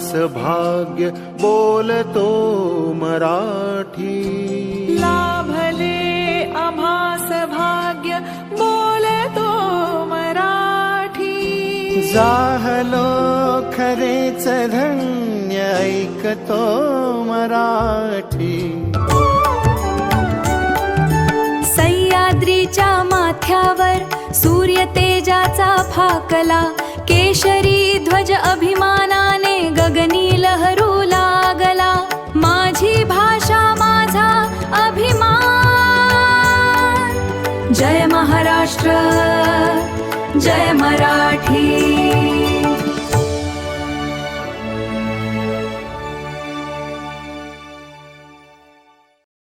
आम्हास भाग्य बोलतो मराठी. लाभले आम्हास भाग्य बोलतो मराठी. जाहलो खरेच धन्य ऐकतो मराठी. सह्याद्रीच्या माथ्यावर सूर्य तेजाचा फाकला. केशरी ध्वज अभिमानाने गगनी लहरू लागला. माझी भाषा माझा अभिमान. जय महाराष्ट्र जय मराठी.